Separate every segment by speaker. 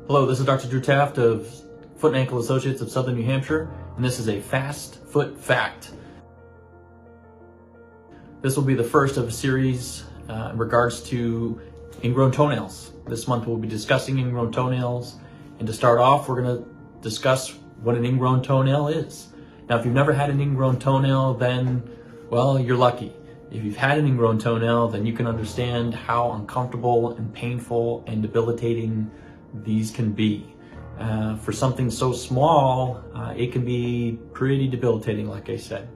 Speaker 1: Hello, this is Dr. Drew Taft of Foot and Ankle Associates of Southern New Hampshire, and this is a fast foot fact. This will be the first of a series in regards to ingrown toenails. This month we'll be discussing ingrown toenails, and to start off, we're going to discuss what an ingrown toenail is. Now, if you've never had an ingrown toenail, then, well, you're lucky. If you've had an ingrown toenail, then you can understand how uncomfortable and painful and debilitating these can be. For something so small, it can be pretty debilitating, like I said.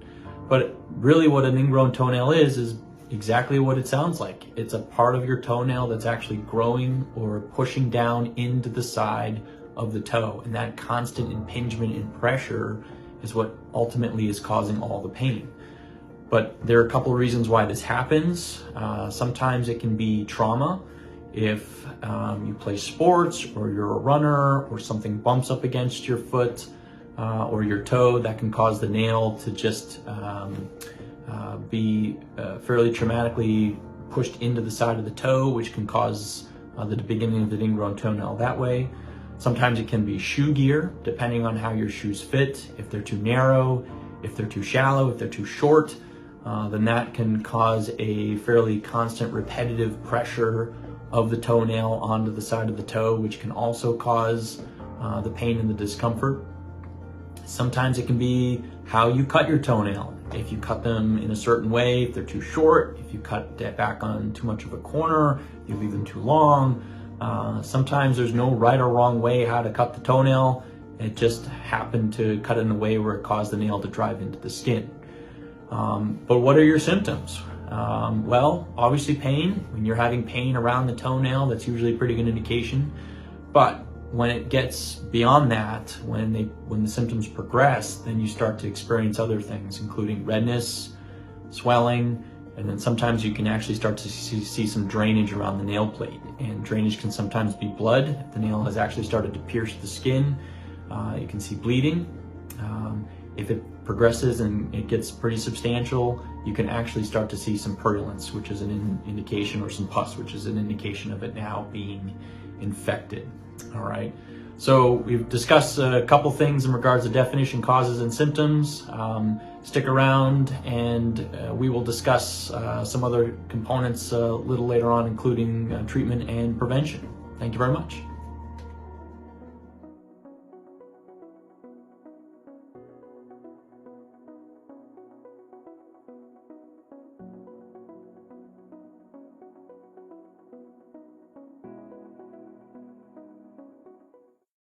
Speaker 1: But really what an ingrown toenail is exactly what it sounds like. It's a part of your toenail that's actually growing or pushing down into the side of the toe. And that constant impingement and pressure is what ultimately is causing all the pain. But there are a couple of reasons why this happens. Sometimes it can be trauma. If you play sports or you're a runner or something bumps up against your foot or your toe, that can cause the nail to just be fairly traumatically pushed into the side of the toe, which can cause the beginning of the ingrown toenail that way. Sometimes it can be shoe gear, depending on how your shoes fit. If they're too narrow, if they're too shallow, if they're too short, then that can cause a fairly constant repetitive pressure of the toenail onto the side of the toe, which can also cause the pain and the discomfort. Sometimes it can be how you cut your toenail. If you cut them in a certain way, if they're too short, if you cut that back on too much of a corner, if you leave them too long. Sometimes there's no right or wrong way how to cut the toenail. It just happened to cut it in a way where it caused the nail to drive into the skin. But what are your symptoms? Well, obviously pain. When you're having pain around the toenail, that's usually a pretty good indication. But when it gets beyond that, when the symptoms progress, then you start to experience other things, including redness, swelling, and then sometimes you can actually start to see some drainage around the nail plate. And drainage can sometimes be blood. If the nail has actually started to pierce the skin, you can see bleeding. If it progresses and it gets pretty substantial, you can actually start to see some purulence, which is an indication, or some pus, which is an indication of it now being infected. All right. So we've discussed a couple things in regards to definition, causes, and symptoms. Stick around, and we will discuss some other components a little later on, including treatment and prevention. Thank you very much.